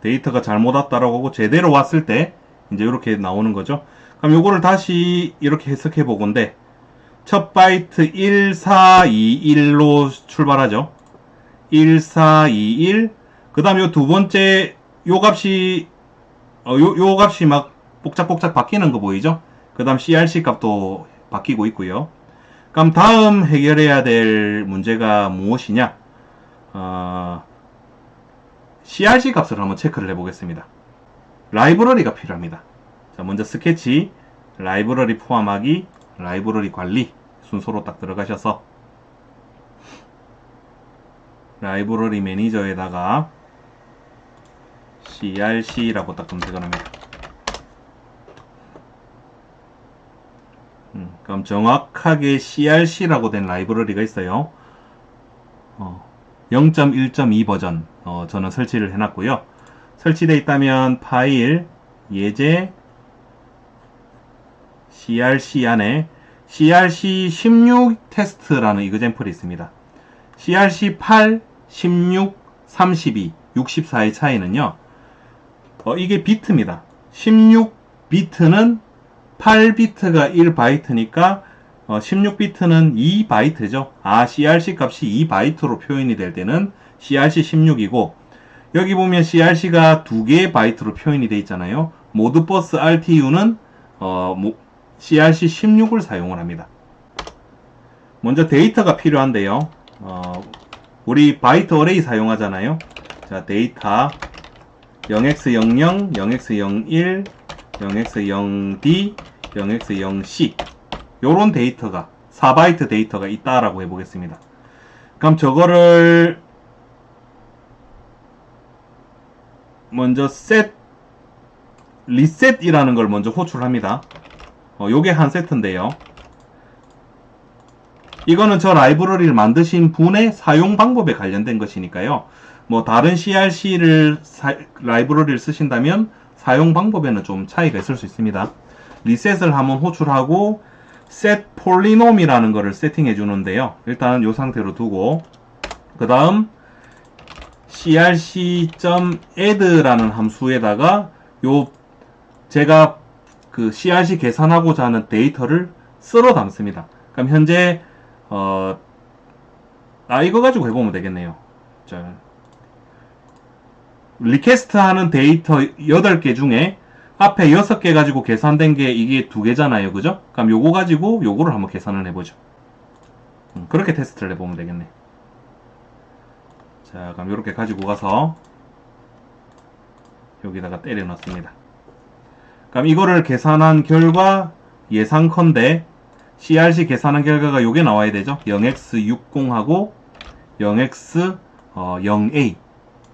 데이터가 잘못 왔다라고 하고 제대로 왔을 때 이제 이렇게 나오는 거죠. 그럼 요거를 다시 이렇게 해석해 보건데 첫 바이트 1421로 출발하죠. 1421. 그 다음 요 두 번째 요 값이 요 값이 막 복작복작 바뀌는 거 보이죠? 그 다음 CRC 값도 바뀌고 있고요. 그럼 다음 해결해야 될 문제가 무엇이냐? CRC 값을 한번 체크를 해보겠습니다. 라이브러리가 필요합니다. 자, 먼저 스케치, 라이브러리 포함하기, 라이브러리 관리 순서로 딱 들어가셔서 라이브러리 매니저에다가 CRC라고 딱 검색을 합니다. 그럼 정확하게 CRC라고 된 라이브러리가 있어요. 0.1.2 버전 저는 설치를 해놨고요. 설치되어 있다면 파일, 예제, CRC 안에 CRC16 테스트라는 이그젬플이 있습니다. CRC8, 16, 32, 64의 차이는요. 이게 비트입니다. 16비트는 8비트가 1바이트니까 16비트는 2바이트죠. CRC 값이 2바이트로 표현이 될 때는 CRC16이고 여기 보면 CRC가 2개의 바이트로 표현이 되어 있잖아요. 모드버스 RTU는 CRC16을 사용을 합니다. 먼저 데이터가 필요한데요. 우리 바이트 어레이 사용하잖아요. 자, 데이터 0x00, 0x01, 0x0d, 0x0c 요런 데이터가 4바이트 데이터가 있다라고 해보겠습니다. 그럼 저거를 먼저 리셋이라는 걸 먼저 호출합니다. 요게 한 세트인데요. 이거는 저 라이브러리를 만드신 분의 사용 방법에 관련된 것이니까요. 뭐 다른 CRC를 라이브러리를 쓰신다면 사용 방법에는 좀 차이가 있을 수 있습니다. 리셋을 한번 호출하고 set polynom이라는 거를 세팅해 주는데요. 일단 이 상태로 두고 그 다음 crc.add라는 함수에다가 제가 그 crc 계산하고자 하는 데이터를 쓸어 담습니다. 그럼 현재 이거 가지고 해보면 되겠네요. 자, 리퀘스트 하는 데이터 8개 중에 앞에 6개 가지고 계산된 게 이게 2개잖아요. 그죠? 그럼 요거 가지고 요거를 한번 계산을 해보죠. 그렇게 테스트를 해보면 되겠네. 자, 그럼 요렇게 가지고 가서 여기다가 때려 넣습니다. 그럼 이거를 계산한 결과 예상컨대 CRC 계산한 결과가 요게 나와야 되죠. 0x60하고 0x0a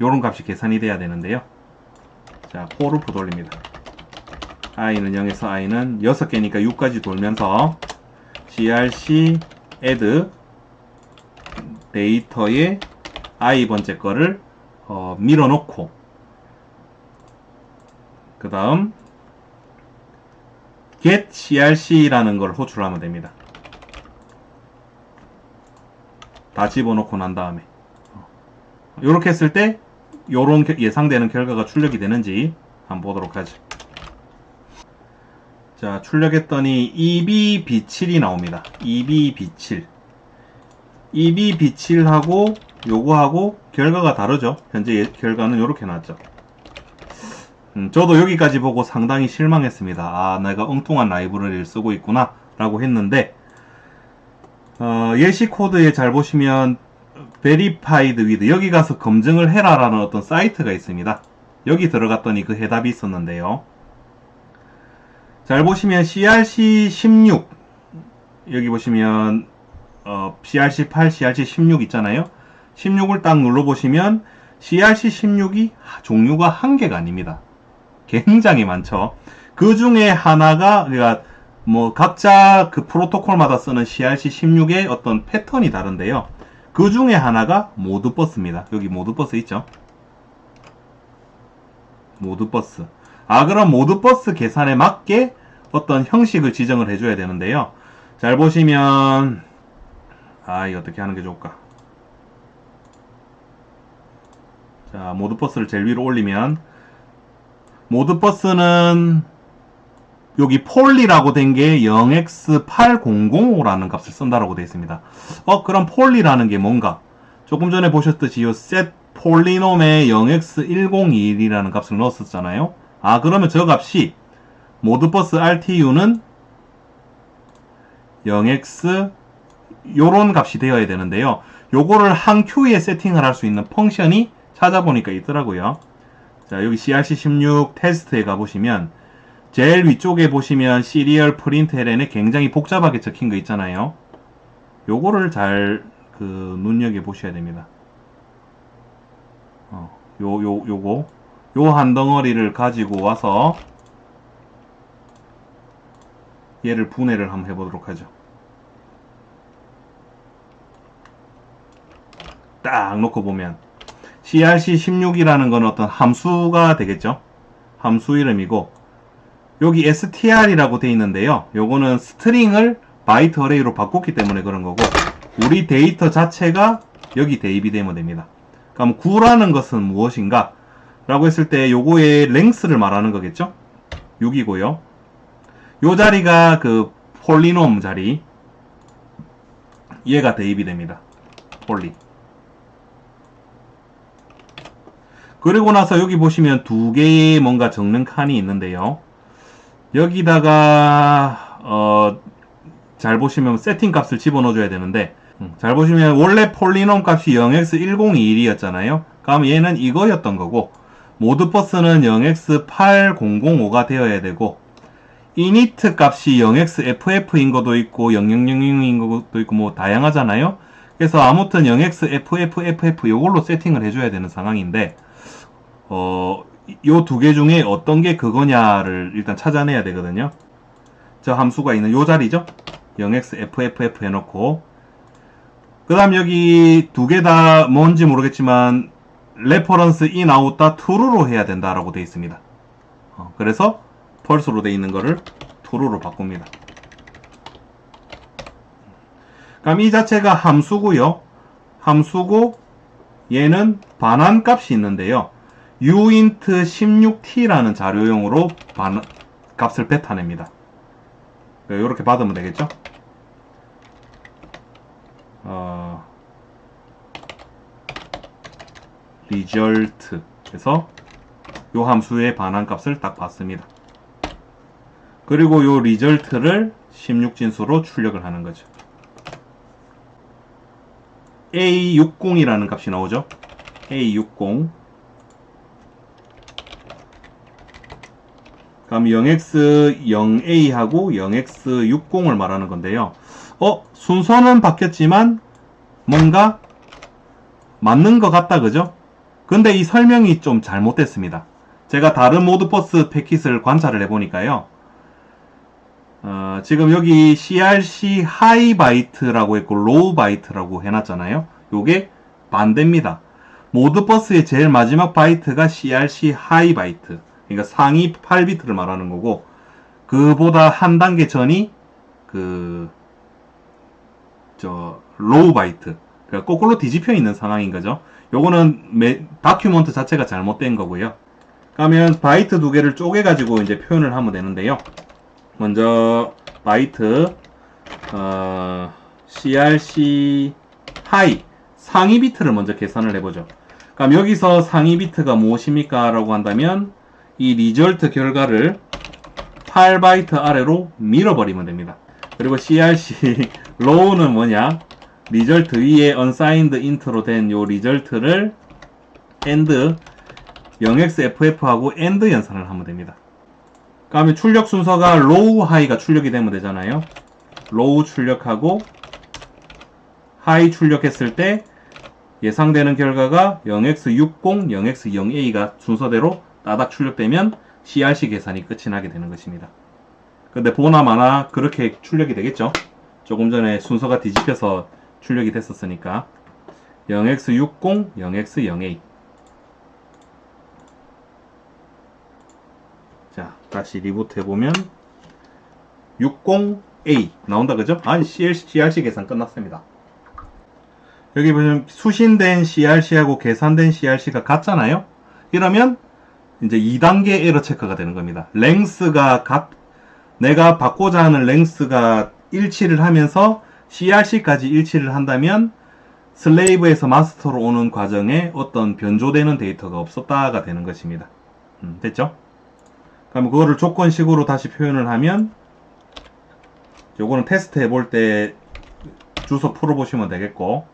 요런 값이 계산이 돼야 되는데요. 자, 포루프 돌립니다. i는 0에서 i는 6개니까 6까지 돌면서 crc add 데이터에 i번째 거를 밀어넣고 그 다음 get crc라는 걸 호출하면 됩니다. 다 집어넣고 난 다음에 이렇게 했을 때 요런 예상되는 결과가 출력이 되는지 한번 보도록 하죠. 자, 출력했더니 EBB7이 나옵니다. EBB7 EBB7하고 요거하고 결과가 다르죠. 현재 결과는 이렇게 나왔죠. 저도 여기까지 보고 상당히 실망했습니다. 내가 엉뚱한 라이브러리를 쓰고 있구나 라고 했는데 예시 코드에 잘 보시면 verified with 여기 가서 검증을 해라 라는 어떤 사이트가 있습니다. 여기 들어갔더니 그 해답이 있었는데요. 잘 보시면 crc16 여기 보시면 crc8, crc16 있잖아요. 16을 딱 눌러보시면 crc16이 종류가 한 개가 아닙니다. 굉장히 많죠. 그 중에 하나가 그러니까 뭐 각자 그 프로토콜마다 쓰는 crc16의 어떤 패턴이 다른데요. 그 중에 하나가 모드버스입니다. 여기 모드버스 있죠. 모드버스. 그럼 모드버스 계산에 맞게 어떤 형식을 지정을 해줘야 되는데요. 잘 보시면 이거 어떻게 하는 게 좋을까? 자, 모드버스를 제일 위로 올리면 모드버스는 여기 폴리라고 된 게 0x8005라는 값을 쓴다라고 되어 있습니다. 그럼 폴리라는 게 뭔가? 조금 전에 보셨듯이 이 set 폴리놈에 0x1021이라는 값을 넣었었잖아요. 그러면 저 값이 모드버스 RTU는 0x 요런 값이 되어야 되는데요. 요거를 한 큐에 세팅을 할 수 있는 펑션이 찾아보니까 있더라고요. 자, 여기 CRC16 테스트에 가보시면 제일 위쪽에 보시면 시리얼 프린트 ln에 굉장히 복잡하게 적힌 거 있잖아요. 요거를 잘 눈여겨 보셔야 됩니다. 요거 요 한 덩어리를 가지고 와서 얘를 분해를 한번 해보도록 하죠. 딱 놓고 보면 CRC16이라는 건 어떤 함수가 되겠죠. 함수 이름이고 여기 str이라고 되어 있는데요. 요거는 스트링을 바이트 어레이로 바꿨기 때문에 그런 거고 우리 데이터 자체가 여기 대입이 되면 됩니다. 그럼 9라는 것은 무엇인가? 라고 했을 때 요거의 랭스를 말하는 거겠죠. 6이고요. 요 자리가 그 폴리놈 자리, 얘가 대입이 됩니다. 폴리. 그리고 나서 여기 보시면 두 개의 뭔가 적는 칸이 있는데요. 여기다가 잘 보시면 세팅 값을 집어넣어 줘야 되는데 잘 보시면 원래 폴리놈 값이 0x1021이었잖아요. 그럼 얘는 이거였던 거고 모드버스는 0x8005가 되어야 되고 init 값이 0xFF인 것도 있고 0000인 것도 있고 뭐 다양하잖아요. 그래서 아무튼 0xFFFF 요걸로 세팅을 해줘야 되는 상황인데 요 두 개 중에 어떤 게 그거냐를 일단 찾아내야 되거든요. 저 함수가 있는 요 자리죠. 0xFFF 해놓고 그 다음 여기 두 개 다 뭔지 모르겠지만 reference in out 다 true로 해야 된다라고 되어 있습니다. 그래서 false로 되어 있는 거를 true로 바꿉니다. 그럼 이 자체가 함수고요. 함수고 얘는 반환 값이 있는데요. uint 16t라는 자료용으로 값을 뱉어냅니다. 이렇게 받으면 되겠죠. result 그래서 요 함수의 반환 값을 딱 받습니다. 그리고 요 result를 16진수로 출력을 하는 거죠. A60이라는 값이 나오죠. A60 그럼 0x0a하고 0x60을 말하는 건데요. 순서는 바뀌었지만 뭔가 맞는 것 같다 그죠? 근데 이 설명이 좀 잘못됐습니다. 제가 다른 모드버스 패킷을 관찰을 해보니까요. 지금 여기 CRC 하이 바이트라고 했고 로우 바이트라고 해놨잖아요. 요게 반대입니다. 모드버스의 제일 마지막 바이트가 CRC 하이 바이트, 그러니까 상위 8비트를 말하는 거고 그보다 한 단계 전이 로우 바이트, 그러니까 거꾸로 뒤집혀 있는 상황인 거죠. 요거는 다큐먼트 자체가 잘못된 거고요. 그러면 바이트 두 개를 쪼개 가지고 이제 표현을 하면 되는데요. 먼저 바이트 CRC 하이 상위 비트를 먼저 계산을 해보죠. 그럼 여기서 상위 비트가 무엇입니까? 라고 한다면 이 리절트 결과를 8바이트 아래로 밀어버리면 됩니다. 그리고 CRC low는 뭐냐? 리절트 위에 unsigned int로 된 요 리절트를 and 0xFF하고 and 연산을 하면 됩니다. 그 다음에 출력 순서가 low, high가 출력이 되면 되잖아요. low 출력하고 high 출력했을 때 예상되는 결과가 0x60, 0x0a가 순서대로 따닥 출력되면 CRC 계산이 끝이 나게 되는 것입니다. 근데 보나 마나 그렇게 출력이 되겠죠. 조금 전에 순서가 뒤집혀서 출력이 됐었으니까 0x60, 0x0a. 자, 다시 리부트 해보면 60A 나온다 그죠? CRC 계산 끝났습니다. 여기 보면 수신된 CRC하고 계산된 CRC가 같잖아요. 이러면 이제 2단계 에러 체크가 되는 겁니다. 랭스가 내가 받고자 하는 랭스가 일치를 하면서 CRC까지 일치를 한다면 슬레이브에서 마스터로 오는 과정에 어떤 변조되는 데이터가 없었다가 되는 것입니다. 됐죠? 그럼 그거를 조건식으로 다시 표현을 하면 요거는 테스트 해볼 때 주소 풀어보시면 되겠고